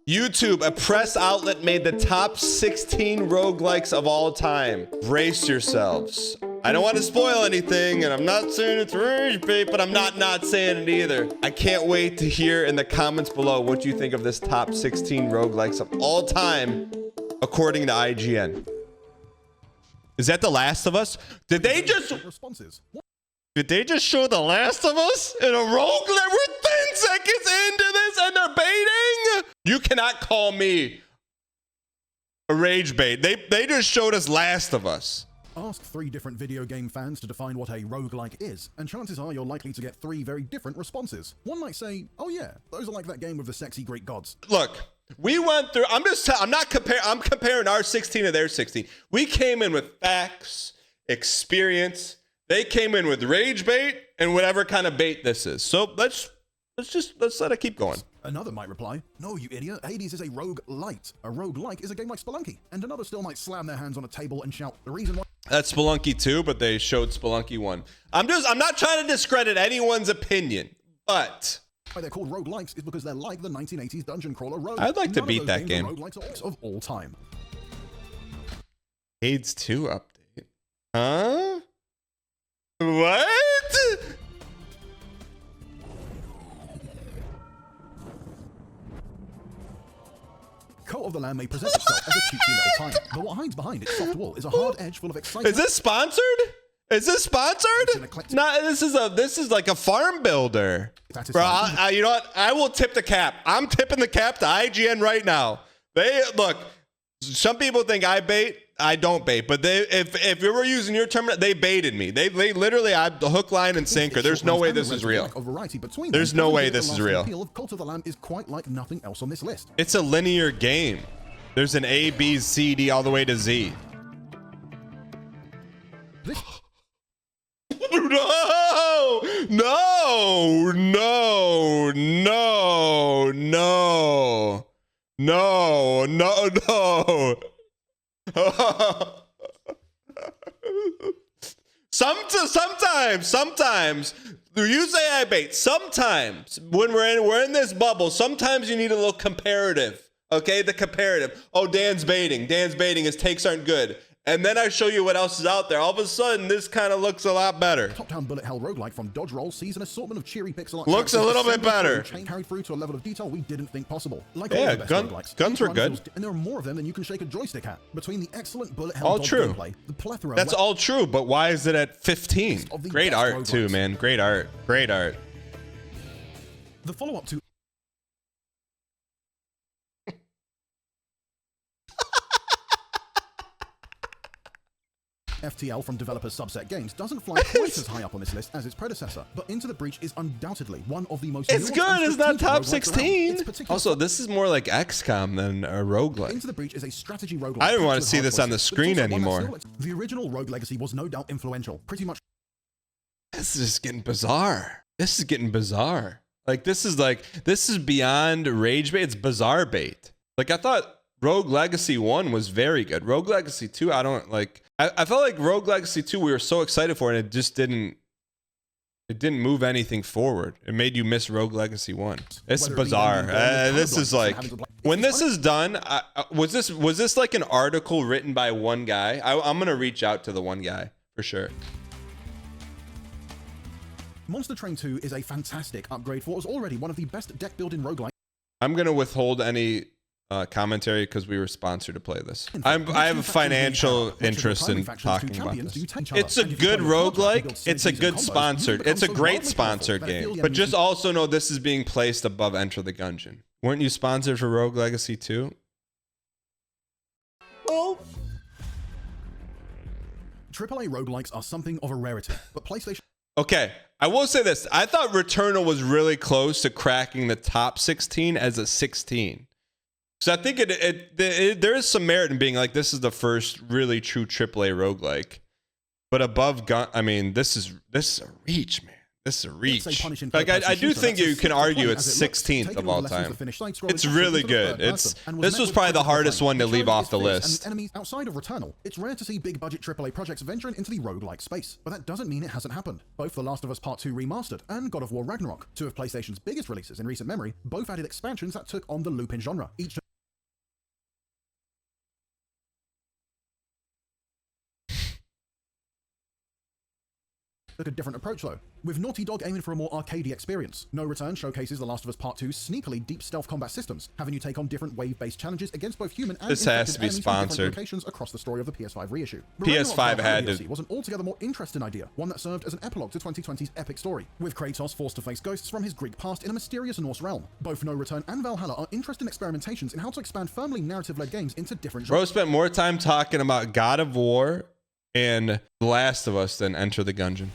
YouTube, a press outlet, made the top 16 roguelikes of all time. Brace yourselves. I don't want to spoil anything, and I'm not saying it's rage bait, but I'm not saying it either. I can't wait to hear in the comments below what you think of this top 16 roguelikes of all time, according to IGN. Is that The Last of Us? Did they just show The Last of Us in a roguelike? We're 10 seconds into this and they're baiting? You cannot call me a rage bait. They just showed us Last of Us. Ask 3 different video game fans to define what a roguelike is, and chances are you're likely to get 3 very different responses. One might say, oh yeah, those are like that game with the sexy Greek gods. Look, we went through, I'm comparing our 16 to their 16. We came in with facts, experience. They came in with rage bait and whatever kind of bait this is. So let's let it keep going. Another might reply, no, you idiot, Hades is a roguelite. A roguelike is a game like Spelunky. And another still might slam their hands on a table and shout, the reason why... That's Spelunky 2, but they showed Spelunky 1. I'm not trying to discredit anyone's opinion, but... why they're called roguelikes is because they're like the 1980s dungeon crawler rogue. I'd like to beat that game. Roguelikes of all time. Hades 2 update. Huh? What? Cult of the Lamb may present itself as a cutesy little tile, but what hides behind its soft wall is a hard edge full of excitement. Is this sponsored? Is this sponsored? No, this is like a farm builder. Bro, you know what? I will tip the cap. I'm tipping the cap to IGN right now. Look, some people think I bait. I don't bait, but if you were using your term, they baited me. They literally, the hook, line, and sinker. There's no way this is real. There's no way this is real. Cult of the Lamb is quite like nothing else on this list. It's a linear game. There's an A, B, C, D, all the way to Z. No! No! No! No! No! No! No! No! Sometimes you say I bait. Sometimes when we're in this bubble, sometimes you need a little comparative. Okay, the comparative. Oh, Dan's baiting. His takes aren't good. And then I show you what else is out there. All of a sudden, this kind of looks a lot better. Top-down bullet hell roguelike from Dodge Roll sees an assortment of cheery pixel art. Looks a little bit better. Carried through to a level of detail we didn't think possible. Like yeah, guns were good. And there are more of them than you can shake a joystick at. Between the excellent bullet hell all true. Gameplay, the plethora. That's all true, but why is it at 15? Great art too, man. Great art. Great art. The follow-up to FTL from developer Subset Games doesn't fly quite as high up on this list as its predecessor, but Into the Breach is undoubtedly one of the most... It's good, it's not top 16! Also, this is more like XCOM than a roguelike. Into the Breach is a strategy roguelike. I don't want to see this on the screen anymore. The original Rogue Legacy was no doubt influential, pretty much... This is getting bizarre. This is getting bizarre. This is beyond rage bait, it's bizarre bait. Like, I thought Rogue Legacy 1 was very good. Rogue Legacy 2, I don't like... I felt like Rogue Legacy 2 we were so excited for, and it just didn't move anything forward. It made you miss Rogue Legacy 1. It's bizarre. This is like, when this is done, was this like an article written by one guy? I'm gonna reach out to the one guy for sure. Monster Train 2 is a fantastic upgrade for what was already one of the best deck building roguelikes. I'm gonna withhold any commentary because we were sponsored to play this. I have a financial interest in talking about this. It's a good roguelike. It's a good sponsored. It's a great sponsored game. But just also know this is being placed above Enter the Gungeon. Weren't you sponsored for Rogue Legacy 2? Well, AAA roguelikes are something of a rarity, but PlayStation... Okay, I will say this. I thought Returnal was really close to cracking the top 16 as a 16. So I think there is some merit in being like, this is the first really true AAA roguelike. But above gun, I mean, this is a reach, man. This is a It's reach. punishing Like third-person I do shooter think that's you as can simple to argue play it's as it looks, 16th taking of all all the lessons time. of finished side-scrolling It's action really into the good. third person, and This was met probably with the critical hardest acclaim. one to The leave challenge off is the fierce, and list. the enemies outside of Returnal. It's rare to see big budget AAA projects venturing into the roguelike space, but that doesn't mean it hasn't happened. Both The Last of Us Part 2 Remastered and God of War Ragnarok, two of PlayStation's biggest releases in recent memory, both added expansions that took on the loop-in genre, each took a different approach though, with Naughty Dog aiming for a more arcadey experience. No Return showcases The Last of Us Part 2's sneakily deep stealth combat systems, having you take on different wave-based challenges against both human and This has to be enemies from different sponsored. locations across the story of the PS5 reissue. The PS5 Ragnarok had DLC to. was an altogether more interesting idea, one that served as an epilogue to 2020's epic story, with Kratos forced to face ghosts from his Greek past in a mysterious Norse realm. Both No Return and Valhalla are interesting experimentations in how to expand firmly narrative-led games into different Bro genres. spent more time talking about God of War and The Last of Us than Enter the Gungeon.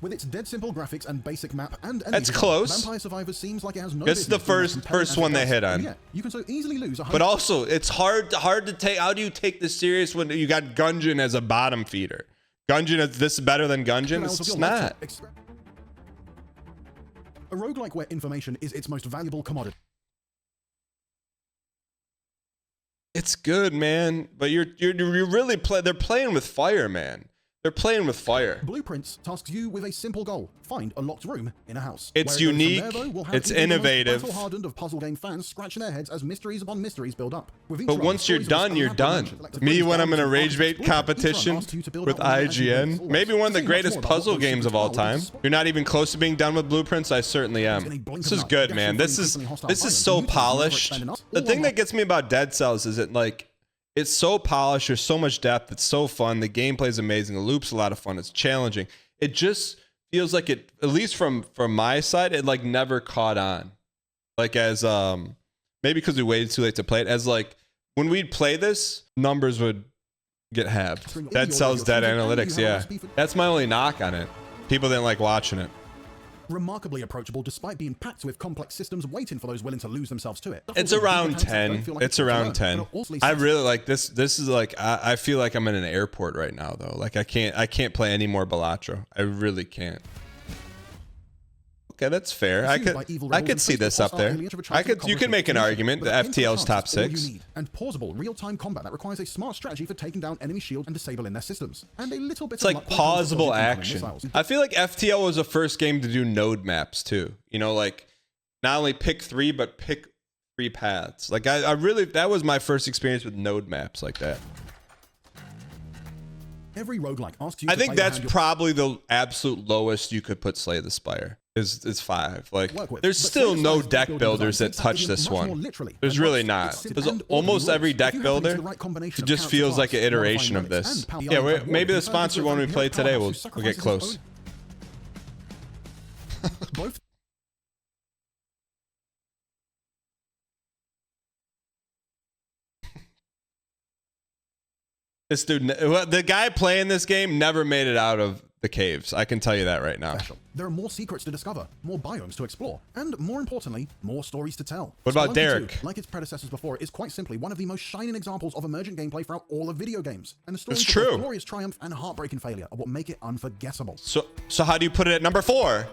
With its dead simple graphics and basic map and That's design, close. Vampire Survivors seems like it has no This is the business being as first compelling one as they it hit does. on. And yeah, you can so easily lose a But also, it's hard to take. How do you take this serious when you got Gungeon as a bottom feeder? Gungeon is this better than Gungeon? It's not. A roguelike where information is its most valuable commodity. It's good, man. But you're really they're playing with fire, man. They're playing with fire. Blueprints tasks you with a simple goal: find a locked room in a house. It's Where it goes from unique, there, though, we'll have it's even the most innovative. battle-hardened of puzzle game fans scratching their heads as mysteries upon mysteries build up. With each But run, once you're stories of done, you're elaborate done. dimensions, like the Me, phrase when I'm in a down rage to bait blueprint, each run competition asks you to build with up one as you IGN, build maybe one of the Seeing much greatest more about puzzle what those games of secrets all are, time. with You're not even close to being done with blueprints. I certainly am. This is good, man. This is so polished. The thing that gets me about Dead Cells is it like it's so polished. There's so much depth. It's so fun. The gameplay is amazing. The loop's a lot of fun. It's challenging. It just feels like it, at least from my side, it like never caught on. Like as maybe because we waited too late to play it. As like when we'd play this, numbers would get halved. Dead Cells dead analytics. Yeah, that's my only knock on it. People didn't like watching it. Remarkably approachable despite being packed with complex systems waiting for those willing to lose themselves to it. It's around 10. It's around 10. I really like this. This is like I feel like I'm in an airport right now though. Like I can't play any more Balatro. I really can't. Okay, that's fair. I could see this up there. You could make an argument that FTL's top 6. And pausable real-time combat that requires a smart strategy for taking down enemy shield and disabling their systems. And a little bit It's like pausable action. I feel like FTL was the first game to do node maps too. You know, like not only pick 3 but pick 3 paths. Like I really, that was my first experience with node maps like that. Every roguelike asks you I think that's probably the absolute lowest you could put Slay the Spire. Is 5. Like there's still no deck builders that touch this one. There's really not. There's almost every deck builder just feels like an iteration of this. Yeah, maybe the sponsored one we play today will get close. This dude, the guy playing this game never made it out of the caves. I can tell you that right now. There are more secrets to discover, more biomes to explore, and more importantly, more stories to tell. What about Derek? 2, like its predecessors before, is quite simply one of the most shining examples of emergent gameplay throughout all of video games. And the stories of both glorious triumph and heartbreaking failure are what make it unforgettable. So how do you put it at number 4?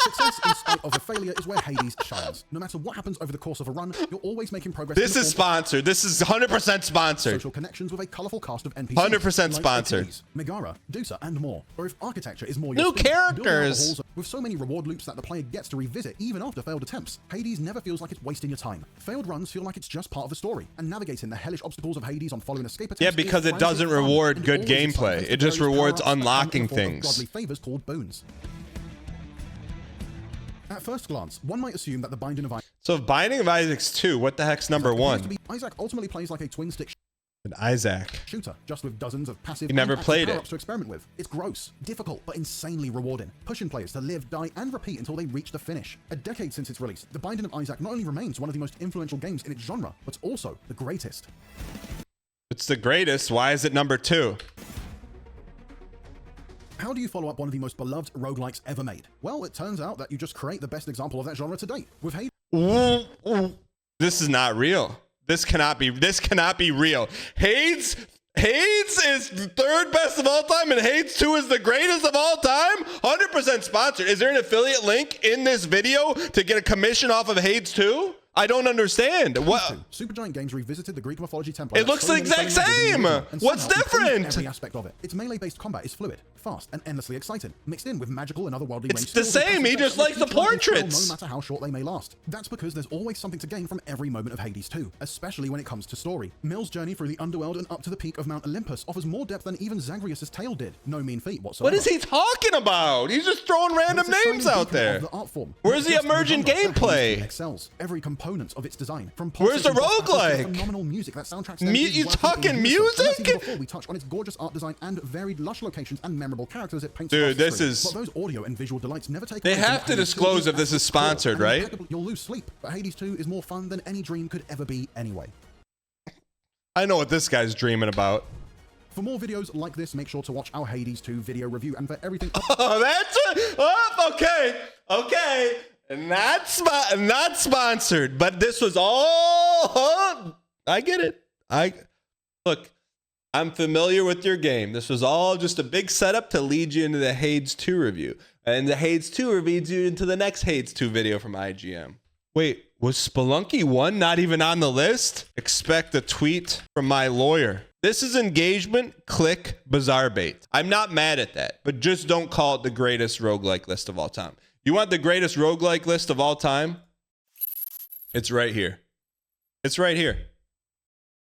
Success in spite of a failure is where Hades shines. No matter what happens over the course of a run, you're always making progress. This is sponsored. This is 100% sponsored. Social connections with a colorful cast of NPCs. 100% sponsored. Like Megara, Dusa, and more. Or if architecture is more your new characters. With so many reward loops that the player gets to revisit even after failed attempts, Hades never feels like it's wasting your time. Failed runs feel like it's just part of the story, and navigating the hellish obstacles of Hades on following escape attempts. Yeah, because it doesn't reward good gameplay. It just rewards unlocking things. Godly favors called boons. At first glance, one might assume that the Binding of Isaac. So Binding of Isaac's 2, what the heck's number 1? Isaac ultimately plays like a twin-stick Isaac shooter, just with dozens of passive you never played it to experiment with. It's gross, difficult, but insanely rewarding, pushing players to live, die, and repeat until they reach the finish. A decade since its release, The Binding of Isaac not only remains one of the most influential games in its genre, but also the greatest. It's the greatest. Why is it number 2? How do you follow up one of the most beloved roguelikes ever made? Well, it turns out that you just create the best example of that genre to date, with Hades. This is not real. This cannot be real. Hades Hades is third best of all time, and Hades 2 is the greatest of all time? 100% sponsored. Is there an affiliate link in this video to get a commission off of Hades 2? I don't understand. What? Supergiant Games revisited the Greek mythology template. It looks the exact same. What's different? Every aspect of it. Its melee-based combat is fluid, fast, and endlessly exciting, mixed in with magical and otherworldly range. It's the same. He just likes the portraits. No matter how short they may last. That's because there's always something to gain from every moment of Hades 2, especially when it comes to story. Mill's journey through the underworld and up to the peak of Mount Olympus offers more depth than even Zagreus' tale did. No mean feat whatsoever. What is he talking about? He's just throwing random names out there. Where's the emergent gameplay? Excels every component of its design. Where's the roguelike? Phenomenal music that soundtracks. You talking music? Before we touch on its gorgeous art design and varied lush locations and memorable characters it paints. Dude, this is. But those audio and visual delights never take. They have to disclose if this is sponsored, right? You'll lose sleep, but Hades 2 is more fun than any dream could ever be anyway. I know what this guy's dreaming about. For more videos like this, make sure to watch our Hades 2 video review, and for everything. Oh, that's it. Oh, okay. Not sponsored, but this was all. I get it. Look. I'm familiar with your game. This was all just a big setup to lead you into the Hades 2 review, and the Hades 2 leads you into the next Hades 2 video from IGN. Wait, was Spelunky 1 not even on the list? Expect a tweet from my lawyer. This is engagement, click, bizarre bait. I'm not mad at that, but just don't call it the greatest roguelike list of all time. You want the greatest roguelike list of all time? It's right here. It's right here.